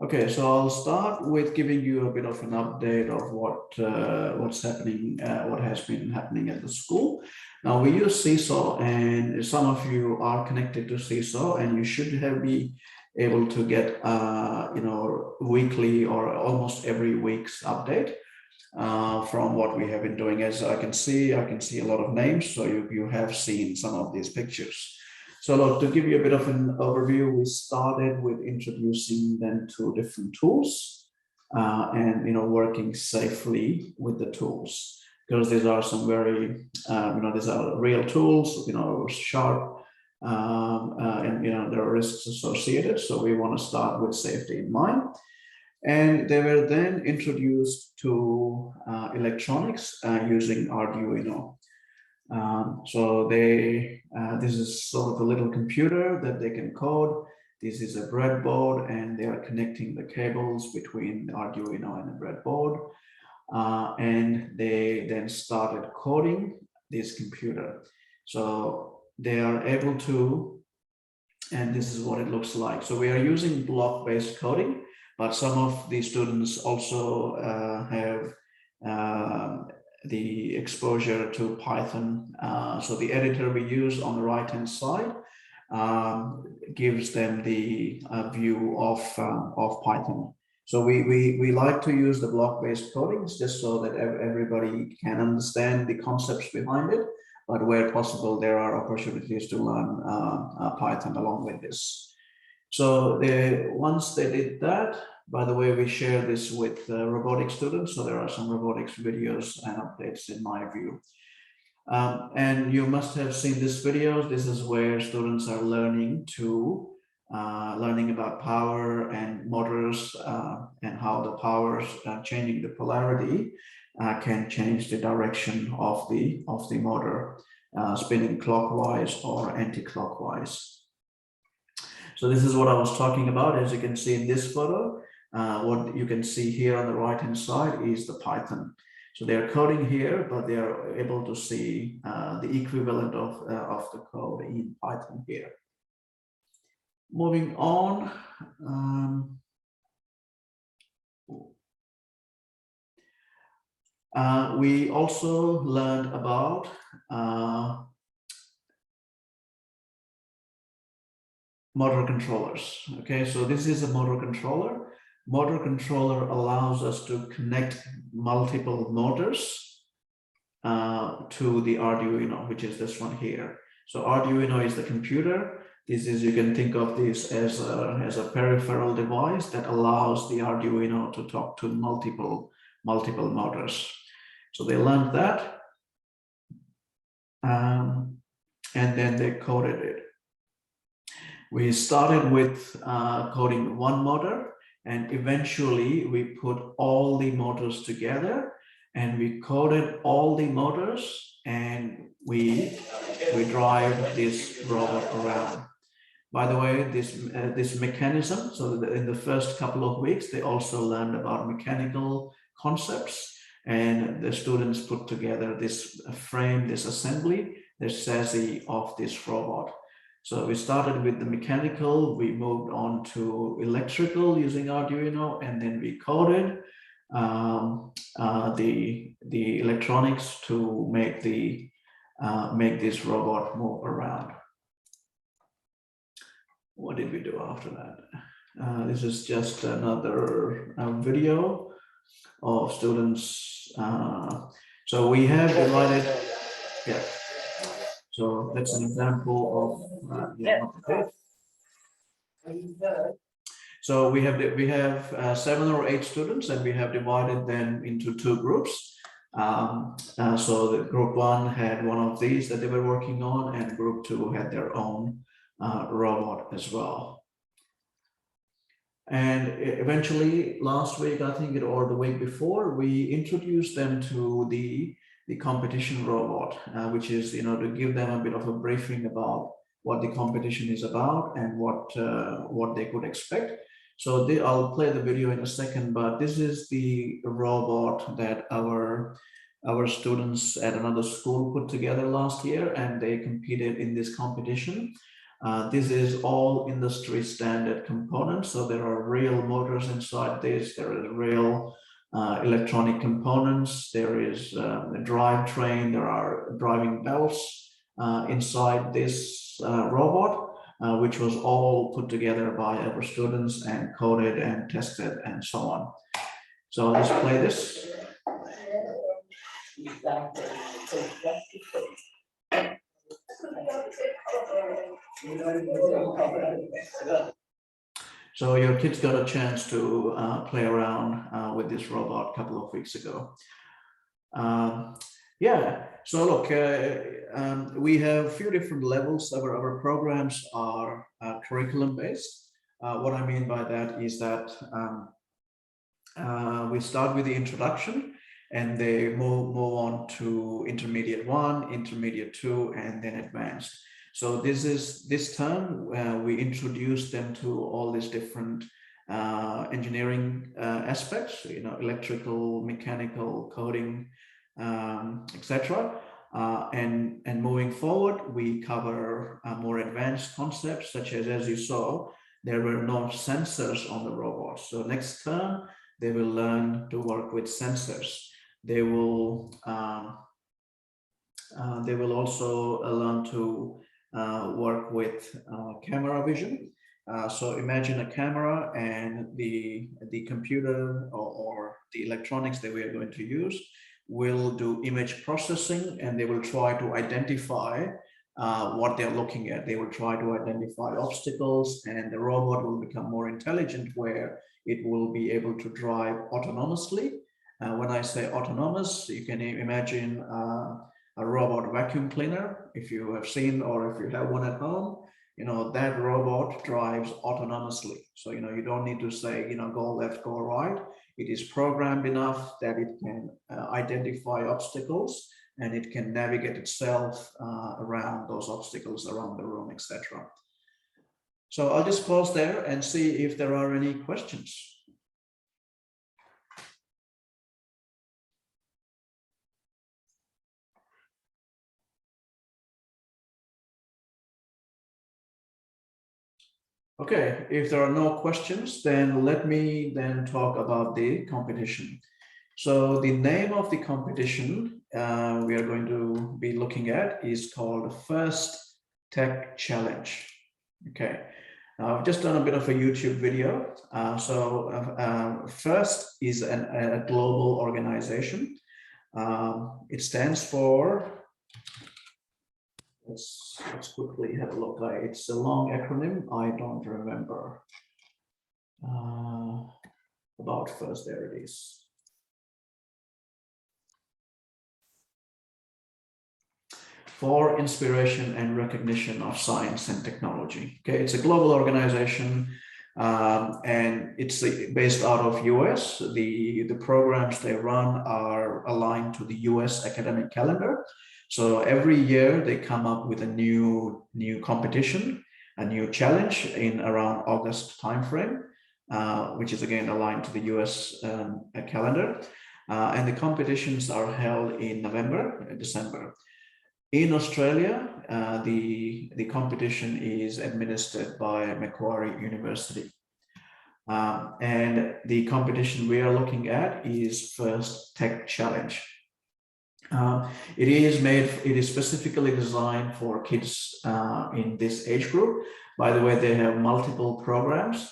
Okay, so I'll start with giving you a bit of an update of what's happening, what has been happening at the school. Now we use Seesaw, and some of you are connected to Seesaw, and you should be able to get weekly or almost every week's update from what we have been doing. As I can see a lot of names, so you have seen some of these pictures. So look, to give you a bit of an overview, we started with introducing them to different tools and working safely with the tools, because these are some very these are real tools, sharp, and there are risks associated. So we want to start with safety in mind. And they were then introduced to electronics using Arduino. So this is sort of a little computer that they can code. This is a breadboard, and they are connecting the cables between the Arduino and the breadboard. And they then started coding this computer. So they are able to, and this is what it looks like. So we are using block-based coding, but some of the students also have the exposure to Python. So the editor we use on the right-hand side gives them the view of Python. So we like to use the block-based codings just so that everybody can understand the concepts behind it. But where possible, there are opportunities to learn Python along with this. So once they did that, by the way, we share this with robotics students. So there are some robotics videos and updates in my view. And you must have seen this video. This is where students are learning about power and motors and how the powers changing the polarity can change the direction of the motor, spinning clockwise or anti-clockwise. So this is what I was talking about. As you can see in this photo, what you can see here on the right-hand side is the Python. So they're coding here, but they are able to see the equivalent of the code in Python here. Moving on. We also learned about motor controllers. Okay, so this is a motor controller. Motor controller allows us to connect multiple motors to the Arduino, which is this one here. So Arduino is the computer. This is, you can think of this as a peripheral device that allows the Arduino to talk to multiple motors. So they learned that, and then they coded it. We started with coding one motor, and eventually we put all the motors together, and we coded all the motors, and we drive this robot around. By the way, this mechanism, so in the first couple of weeks, they also learned about mechanical concepts, and the students put together this frame, this assembly, the chassis of this robot. So we started with the mechanical, we moved on to electrical using Arduino, and then we coded the electronics to make this robot move around. What did we do after that? This is just another video of students. So we have divided, yeah. So that's an example of So we have 7 or 8 students, and we have divided them into 2 groups. So the group 1 had one of these that they were working on, and group 2 had their own robot as well. And eventually, last week, I think, or the week before, we introduced them to the competition robot, which is, to give them a bit of a briefing about what the competition is about and what they could expect. So I'll play the video in a second, but this is the robot that our students at another school put together last year, and they competed in this competition. This is all industry standard components. So there are real motors inside this. There is real electronic components. There is a drivetrain. There are driving belts inside this robot, which was all put together by our students and coded and tested and so on. So let's play this. So your kids got a chance to play around with this robot a couple of weeks ago. Yeah, so look, we have a few different levels. Our programs are curriculum based. What I mean by that is that we start with the introduction, and they move on to intermediate 1, intermediate 2, and then advanced. So this term we introduce them to all these different engineering aspects, electrical, mechanical, coding, etc. And moving forward, we cover more advanced concepts, such as you saw, there were no sensors on the robot. So next term, they will learn to work with sensors. They will also learn to work with camera vision. So imagine a camera, and the computer or the electronics that we are going to use will do image processing, and they will try to identify what they're looking at. They will try to identify obstacles, and the robot will become more intelligent, where it will be able to drive autonomously. When I say autonomous, you can imagine a robot vacuum cleaner, if you have seen or if you have one at home. That robot drives autonomously. So, you don't need to say, go left, go right. It is programmed enough that it can identify obstacles, and it can navigate itself around those obstacles around the room, etc. So I'll just pause there and see if there are any questions. Okay, if there are no questions, then let me then talk about the competition. So the name of the competition we are going to be looking at is called First Tech Challenge. Okay, I've just done a bit of a YouTube video. First is a global organization. It stands for, let's quickly have a look. It's a long acronym. I don't remember about first. There it is. For inspiration and recognition of science and technology. Okay, it's a global organization, and it's based out of US. The programs they run are aligned to the US academic calendar. So every year they come up with a new competition, a new challenge in around August timeframe, which is again aligned to the US calendar. And the competitions are held in November and December. In Australia, the competition is administered by Macquarie University. And the competition we are looking at is First Tech Challenge. It is specifically designed for kids in this age group. By the way, they have multiple programs.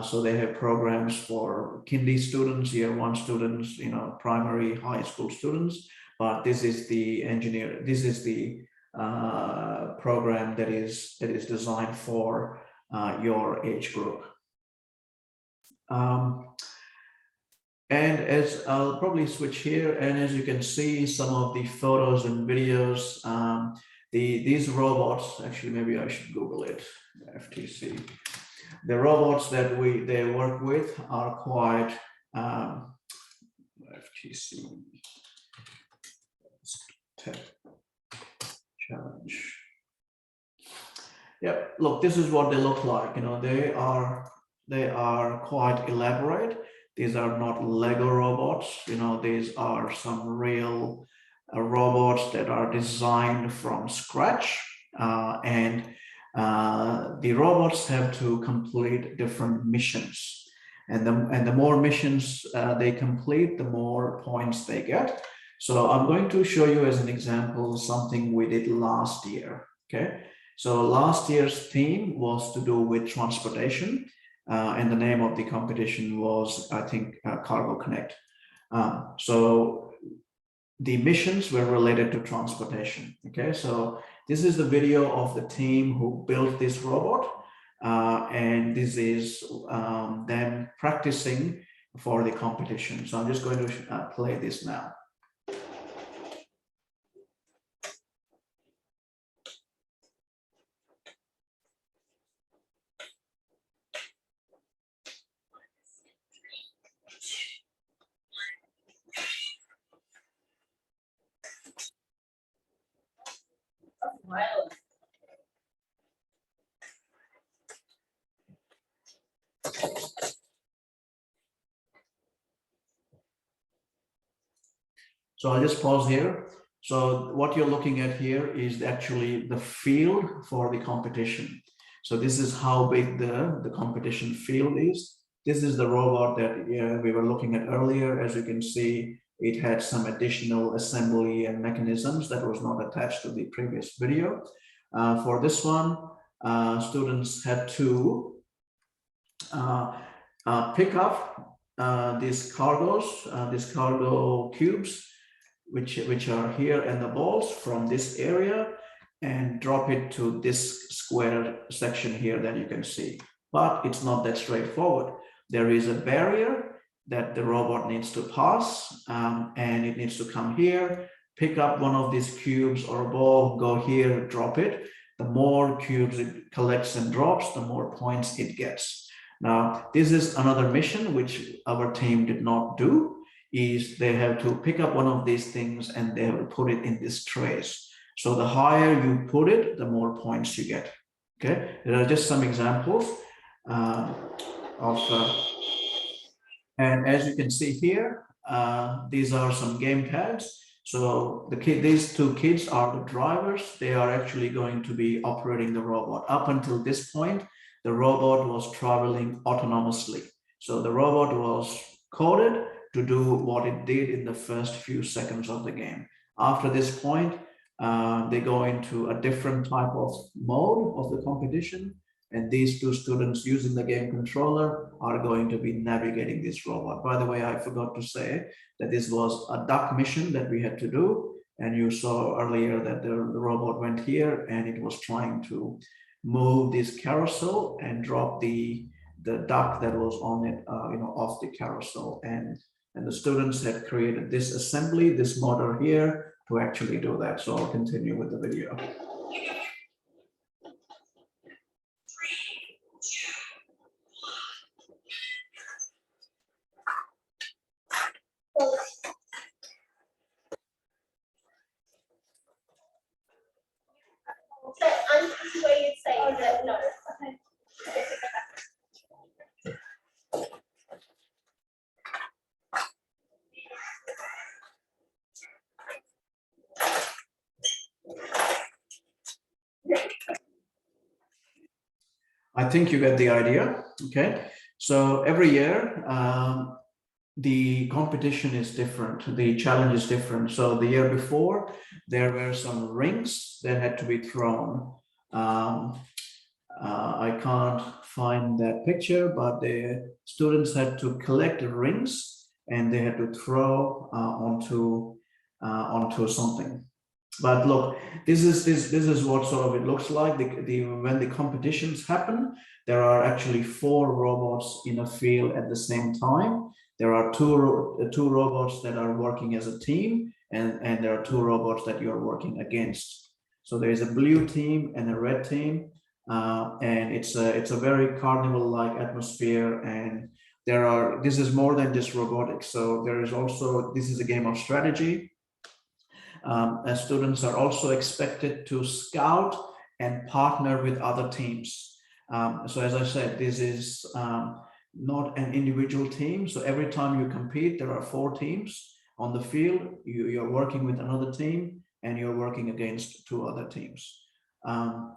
So they have programs for kindy students, year 1 students, primary, high school students. But this is the program that is designed for your age group. And as I'll probably switch here, and as you can see some of the photos and videos, these robots, actually maybe I should Google it, FTC. The robots that they work with are quite FTC Tech Challenge. Yeah, look, this is what they look like. They are quite elaborate. These are not Lego robots. These are some real robots that are designed from scratch, and the robots have to complete different missions. And the more missions they complete, the more points they get. So I'm going to show you as an example something we did last year. Okay, so last year's theme was to do with transportation, and the name of the competition was, I think, Cargo Connect. So the missions were related to transportation. Okay, so this is the video of the team who built this robot, and this is them practicing for the competition. So I'm just going to play this now. So I'll just pause here. So what you're looking at here is actually the field for the competition. So this is how big the competition field is. This is the robot that we were looking at earlier. As you can see, it had some additional assembly and mechanisms that was not attached to the previous video. For this one, students had to pick up these cargo cubes, which are here, and the balls from this area, and drop it to this square section here that you can see. But it's not that straightforward. There is a barrier that the robot needs to pass, and it needs to come here, pick up one of these cubes or a ball, go here, drop it. The more cubes it collects and drops, the more points it gets. Now, this is another mission which our team did not do, is they have to pick up one of these things and they have to put it in this trays. So the higher you put it, the more points you get. Okay, there are just some examples and as you can see here, these are some game pads. So these two kids are the drivers. They are actually going to be operating the robot. Up until this point, the robot was traveling autonomously. So the robot was coded to do what it did in the first few seconds of the game. After this point, they go into a different type of mode of the competition, and these two students using the game controller are going to be navigating this robot. By the way, I forgot to say that this was a duck mission that we had to do, and you saw earlier that the robot went here and it was trying to move this carousel and drop the duck that was on it, off the carousel. And the students had created this assembly, this motor here, to actually do that. So I'll continue with the video. So I'm just where you'd say that no. Okay. I think you get the idea. Okay, so every year the competition is different, the challenge is different. So the year before, there were some rings that had to be thrown. I can't find that picture, but the students had to collect rings and they had to throw onto something. But look, this is what sort of it looks like. When the competitions happen, there are actually 4 robots in a field at the same time. There are two robots that are working as a team, and there are 2 robots that you're working against. So there is a blue team and a red team, and it's a very carnival-like atmosphere. And this is more than just robotics. So there is also, this is a game of strategy. And students are also expected to scout and partner with other teams. So as I said, this is not an individual team. So every time you compete, there are 4 teams on the field. You're working with another team and you're working against 2 other teams.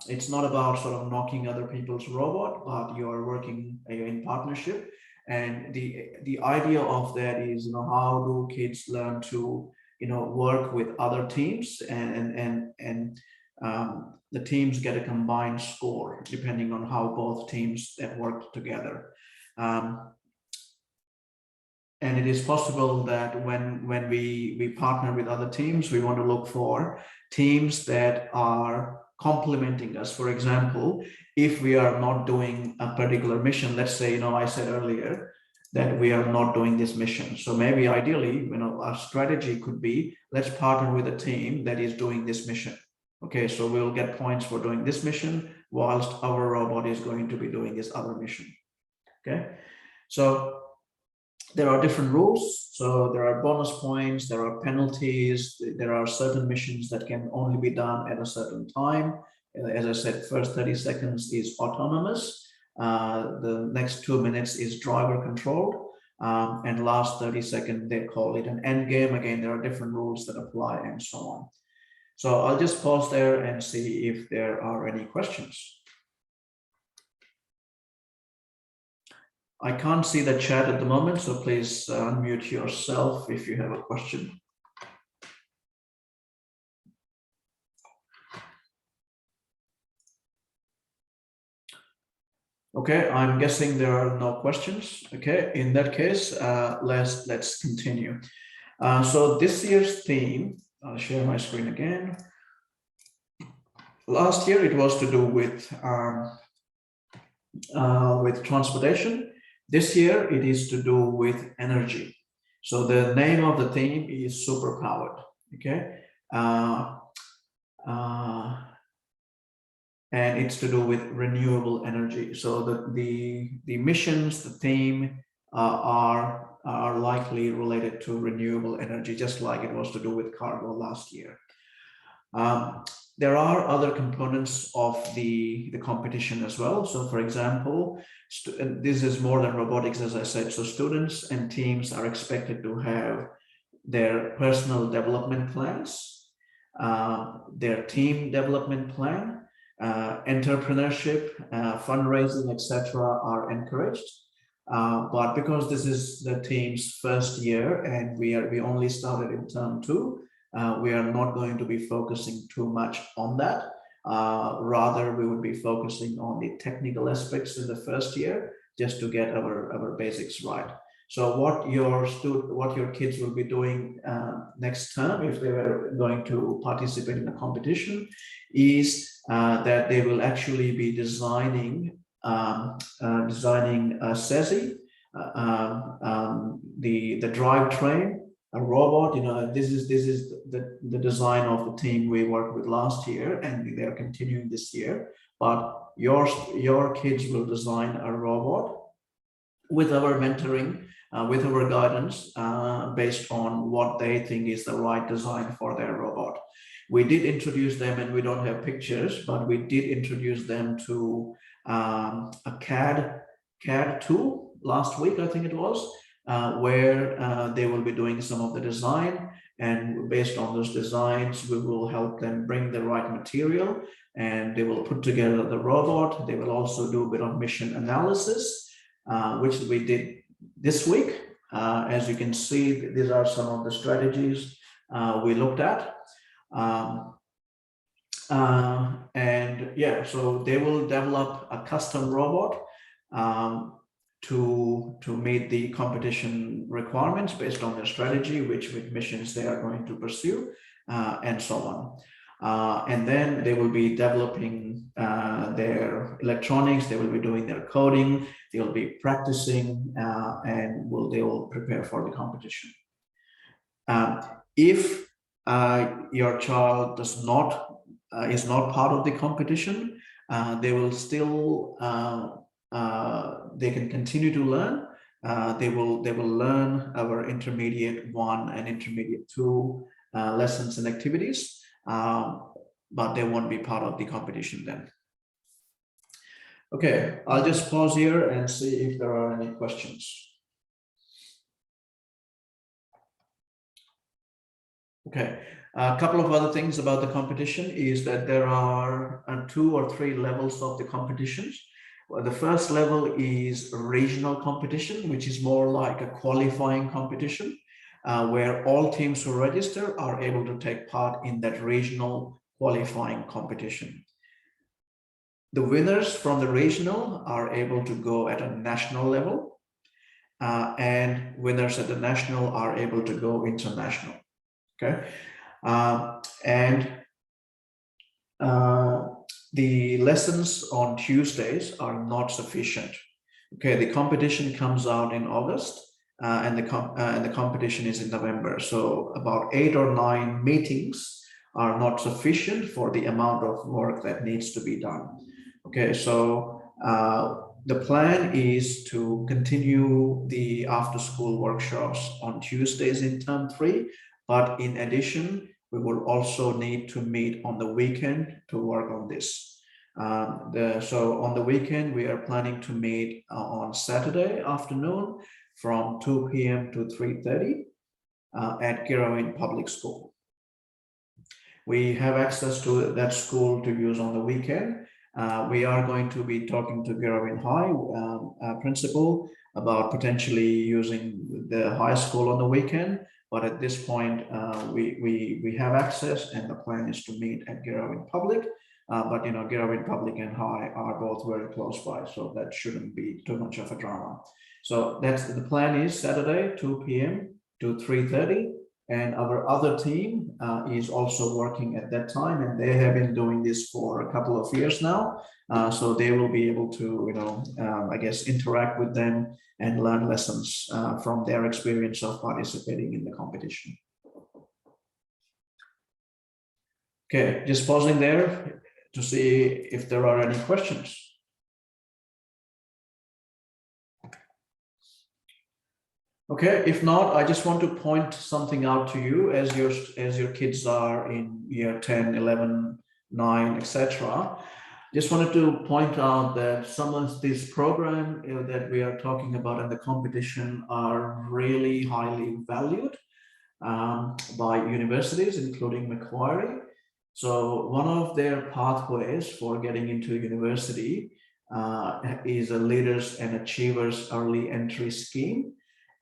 It's not about sort of knocking other people's robot, but you're working in partnership. And the idea of that is, you know, how do kids learn to, you know, work with other teams, and the teams get a combined score depending on how both teams that work together. And it is possible that when we partner with other teams, we want to look for teams that are complementing us. For example, if we are not doing a particular mission, let's say, you know, I said earlier that we are not doing this mission. So maybe ideally, you know, our strategy could be, let's partner with a team that is doing this mission. Okay, so we'll get points for doing this mission whilst our robot is going to be doing this other mission. Okay, so there are different rules. So there are bonus points, there are penalties, there are certain missions that can only be done at a certain time. As I said, first 30 seconds is autonomous. The next 2 minutes is driver controlled. And last 30 seconds, they call it an end game. Again, there are different rules that apply and so on. So I'll just pause there and see if there are any questions. I can't see the chat at the moment, so please unmute yourself if you have a question. Okay, I'm guessing there are no questions. Okay, in that case, let's continue. So this year's theme, I'll share my screen again. Last year it was to do with transportation. This year, it is to do with energy. So the name of the theme is superpowered, okay? And it's to do with renewable energy. So the missions, the theme are likely related to renewable energy, just like it was to do with cargo last year. There are other components of the competition as well. So for example, this is more than robotics, as I said. So students and teams are expected to have their personal development plans, their team development plan, entrepreneurship, fundraising, etc. are encouraged. But because this is the team's first year and we only started in term 2, we are not going to be focusing too much on that. Rather, we would be focusing on the technical aspects in the first year, just to get our basics right. So what your kids will be doing next term, if they were going to participate in a competition, is that they will actually be designing a SESI, the drivetrain, a robot. You know, this is the design of the team we worked with last year, and they are continuing this year. But your kids will design a robot with our mentoring, with our guidance, based on what they think is the right design for their robot. We did introduce them, and we don't have pictures, but we did introduce them to a CAD tool last week, I think it was, where they will be doing some of the design, and based on those designs, we will help them bring the right material, and they will put together the robot. They will also do a bit of mission analysis, which we did this week. As you can see, these are some of the strategies we looked at. And yeah, so they will develop a custom robot to meet the competition requirements based on their strategy, which missions they are going to pursue, and so on. And then they will be developing their electronics, they will be doing their coding, they will be practicing, and they will prepare for the competition. If your child is not part of the competition, they will still they can continue to learn. They will learn our intermediate 1 and intermediate 2 lessons and activities, but they won't be part of the competition then. Okay, I'll just pause here and see if there are any questions. Okay, A couple of other things about the competition is that there are 2 or 3 levels of the competitions. Well, the first level is regional competition, which is more like a qualifying competition, where all teams who register are able to take part in that regional qualifying competition. The winners from the regional are able to go at a national level, and winners at the national are able to go international. Okay, and the lessons on Tuesdays are not sufficient. Okay, the competition comes out in August, and the competition is in November. So about 8 or 9 meetings are not sufficient for the amount of work that needs to be done. Okay, so the plan is to continue the after-school workshops on Tuesdays in term 3, but in addition, we will also need to meet on the weekend to work on this. So on the weekend, we are planning to meet on Saturday afternoon from 2 p.m. to 3:30 at Girawin Public School. We have access to that school to use on the weekend. We are going to be talking to Girawin High principal about potentially using the high school on the weekend. But at this point, we have access, and the plan is to meet at Girawin Public. But you know, Girawin Public and High are both very close by, so that shouldn't be too much of a drama. So that's the plan is Saturday, 2 p.m. to 3:30. And our other team is also working at that time, and they have been doing this for a couple of years now. So they will be able to, you know, I guess, interact with them and learn lessons from their experience of participating in the competition. Okay, just pausing there to see if there are any questions. Okay, if not, I just want to point something out to you as your kids are in year 10, 11, 9, etc. Just wanted to point out that some of these programs that we are talking about in the competition are really highly valued by universities, including Macquarie. So one of their pathways for getting into university is a Leaders and Achievers Early Entry Scheme.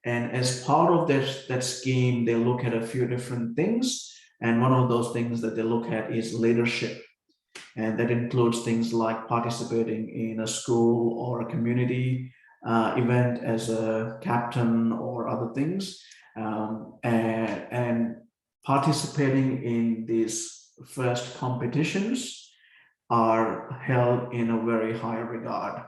And as part of that scheme, they look at a few different things. And one of those things that they look at is leadership. And that includes things like participating in a school or a community event as a captain or other things. And participating in these first competitions are held in a very high regard.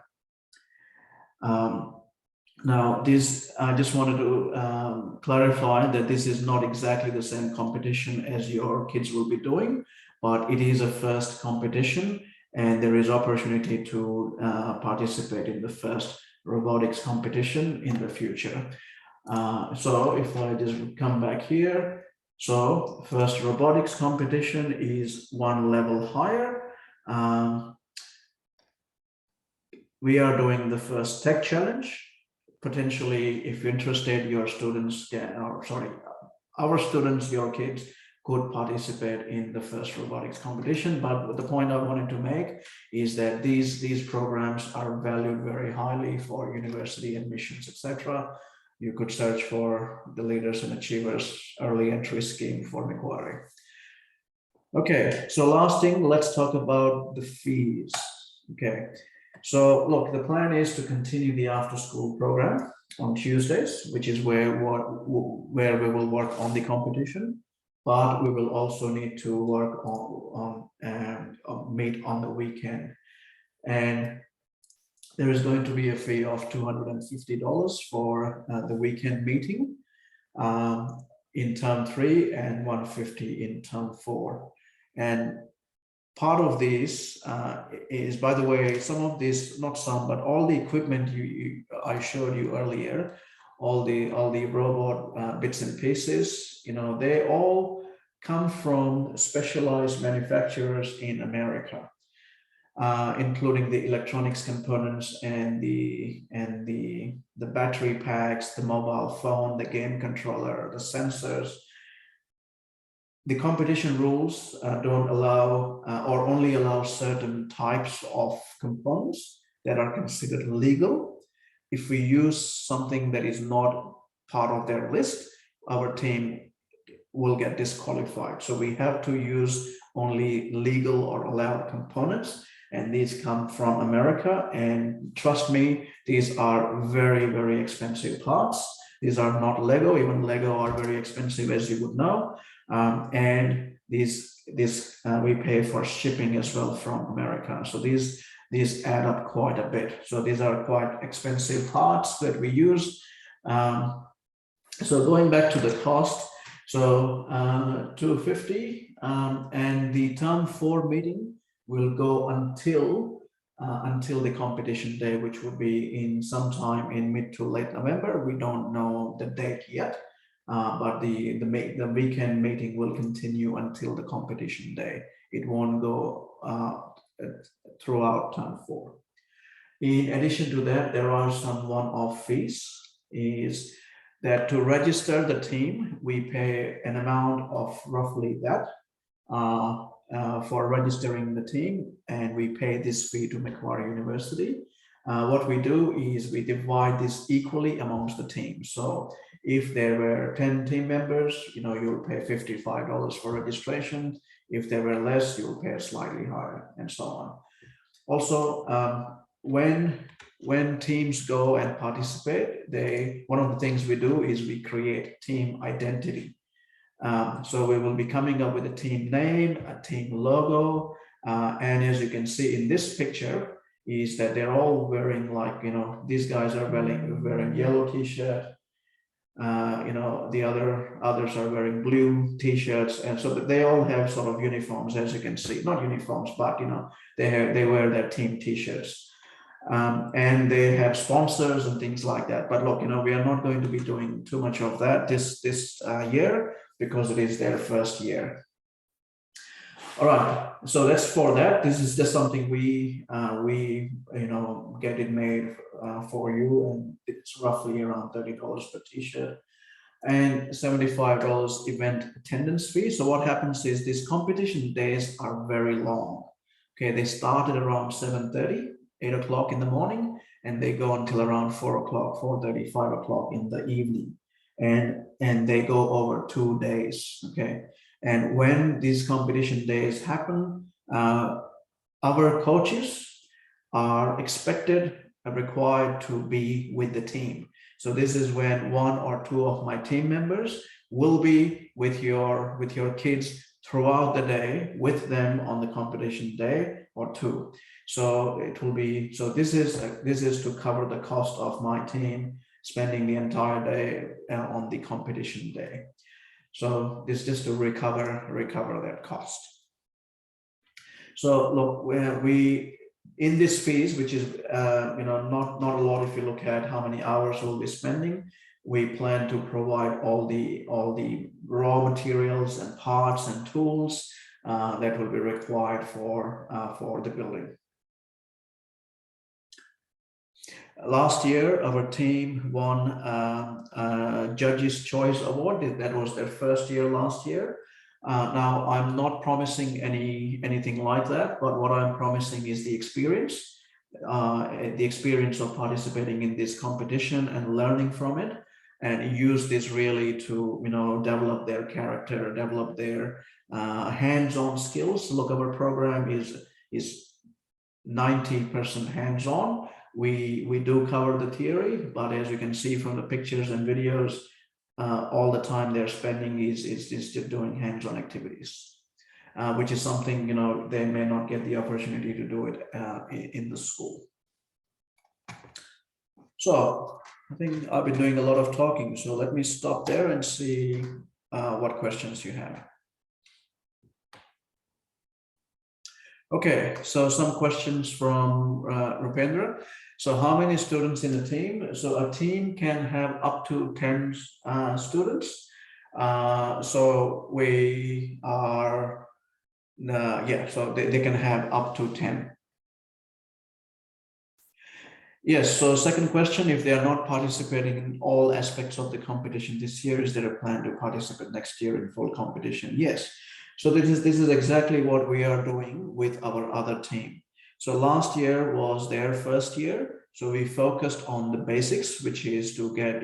Now, this, I just wanted to clarify that this is not exactly the same competition as your kids will be doing, but it is a first competition, and there is opportunity to participate in the first robotics competition in the future. So if I just come back here, so first robotics competition is one level higher. We are doing the first tech challenge. Potentially, if you're interested, your students can, or sorry, our students, your kids could participate in the first robotics competition. But the point I wanted to make is that these programs are valued very highly for university admissions, etc. You could search for the Leaders and Achievers Early Entry Scheme for Macquarie. Okay, so last thing, let's talk about the fees. Okay. So look, the plan is to continue the after-school program on Tuesdays, which is where we will work on the competition, but we will also need to work on meet on the weekend. And there is going to be a fee of $250 for the weekend meeting in term 3 and $150 in term 4. And part of this is, by the way, some of this, not some, but all the equipment I showed you earlier, all the robot bits and pieces, you know, they all come from specialized manufacturers in America, including the electronics components and the battery packs, the mobile phone, the game controller, the sensors. the competition rules don't allow or only allow certain types of components that are considered legal. If we use something that is not part of their list, our team will get disqualified. So we have to use only legal or allowed components, and these come from America. And trust me, these are very, very expensive parts. These are not Lego. Even Lego are very expensive, as you would know. And we pay for shipping as well from America. So these add up quite a bit. So these are quite expensive parts that we use. So going back to the cost, so $250, and the term 4 meeting will go until the competition day, which will be in sometime in mid to late November. We don't know the date yet, but the weekend meeting will continue until the competition day. It won't go throughout term 4. In addition to that, there are some one-off fees. Is that to register the team, we pay an amount of roughly that for registering the team, and we pay this fee to Macquarie University. What we do is we divide this equally amongst the team. So if there were 10 team members, you'll pay $55 for registration. If there were less, you'll pay slightly higher, and so on. Also, when teams go and participate, one of the things we do is we create team identity. So we will be coming up with a team name, a team logo, and as you can see in this picture, is that they're all wearing, like, these guys are wearing yellow t-shirt. The others are wearing blue t-shirts, and so they all have sort of uniforms, as you can see. Not uniforms, but they wear their team t-shirts. And they have sponsors and things like that. But look, we are not going to be doing too much of that this year, because it is their first year. All right, so that's for that. This is just something we get it made for you, and it's roughly around $30 per t-shirt and $75 event attendance fee. So what happens is these competition days are very long. Okay, they start at around 7:30. 8 o'clock in the morning, and they go until around 4 o'clock, 4:30, 5 o'clock in the evening. And they go over 2 days, okay? And when these competition days happen, our coaches are required to be with the team. So this is when 1 or 2 of my team members will be with your kids throughout the day, with them on the competition day or 2. So it will be, so this is to cover the cost of my team spending the entire day on the competition day. So this is just to recover that cost. So look, we in this fees, which is not a lot if you look at how many hours we'll be spending, we plan to provide all the raw materials and parts and tools that will be required for the building. Last year, our team won a Judges' Choice Award. That was their first year last year. Now, I'm not promising anything like that, but what I'm promising is the experience of participating in this competition and learning from it, and use this really to develop their character, develop their hands-on skills. Look, our program is 90% hands-on. We do cover the theory, but as you can see from the pictures and videos, all the time they're spending is just doing hands-on activities, which is something they may not get the opportunity to do it in the school. So I think I've been doing a lot of talking, so let me stop there and see what questions you have. Okay, so some questions from Rupendra. So how many students in the team? So a team can have up to 10 students. So we are, so they can have up to 10. Yes, so second question, if they are not participating in all aspects of the competition this year, is there a plan to participate next year in full competition? Yes. So this is exactly what we are doing with our other team. So last year was their first year. So we focused on the basics, which is to get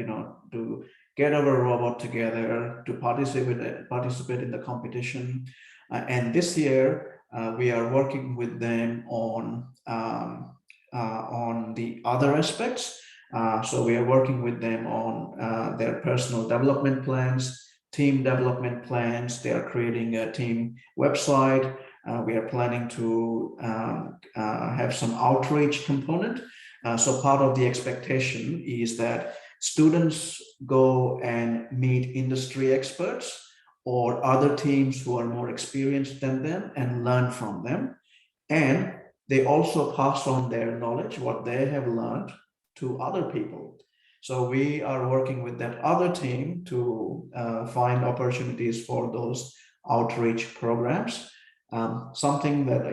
our robot together, to participate in the competition. And this year, we are working with them on the other aspects. So we are working with them on their personal development plans, team development plans. They are creating a team website. We are planning to have some outreach component. So part of the expectation is that students go and meet industry experts or other teams who are more experienced than them and learn from them. And they also pass on their knowledge, what they have learned, to other people. So we are working with that other team to find opportunities for those outreach programs. Something that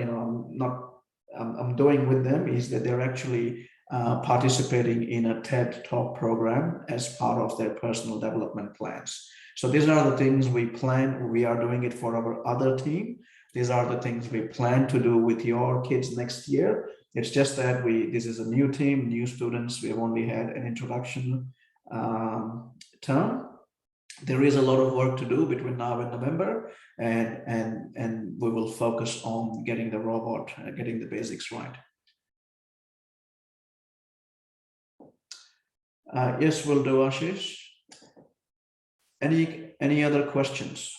I'm doing with them is that they're actually participating in a TED Talk program as part of their personal development plans. So these are the things we plan. We are doing it for our other team. These are the things we plan to do with your kids next year. It's just that this is a new team, new students. We've only had an introduction term. There is a lot of work to do between now and November, and we will focus on getting the robot, getting the basics right. Yes, will do, Ashish. Any other questions?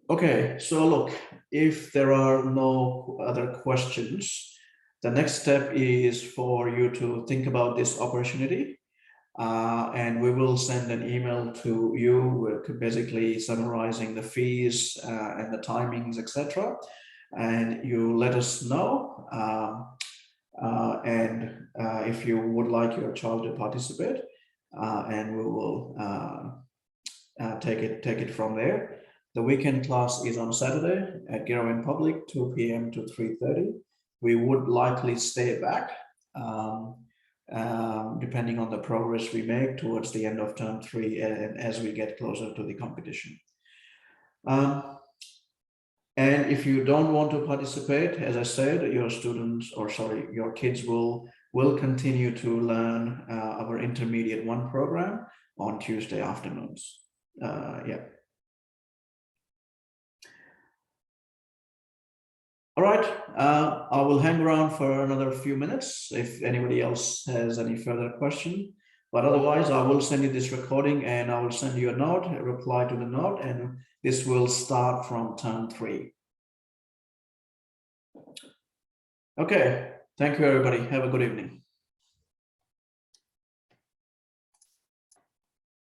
Okay, so look, if there are no other questions, the next step is for you to think about this opportunity, and we will send an email to you basically summarizing the fees and the timings, etc. And you let us know, and if you would like your child to participate, and we will take it from there. The weekend class is on Saturday at Girawan Public, 2 p.m. to 3:30. We would likely stay back, depending on the progress we make towards the end of term 3 and as we get closer to the competition. And if you don't want to participate, as I said, your kids will continue to learn our Intermediate 1 program on Tuesday afternoons. Yeah. All right, I will hang around for another few minutes if anybody else has any further question. But otherwise, I will send you this recording and I will send you a note, a reply to the note, and this will start from term 3. Okay, thank you, everybody. Have a good evening.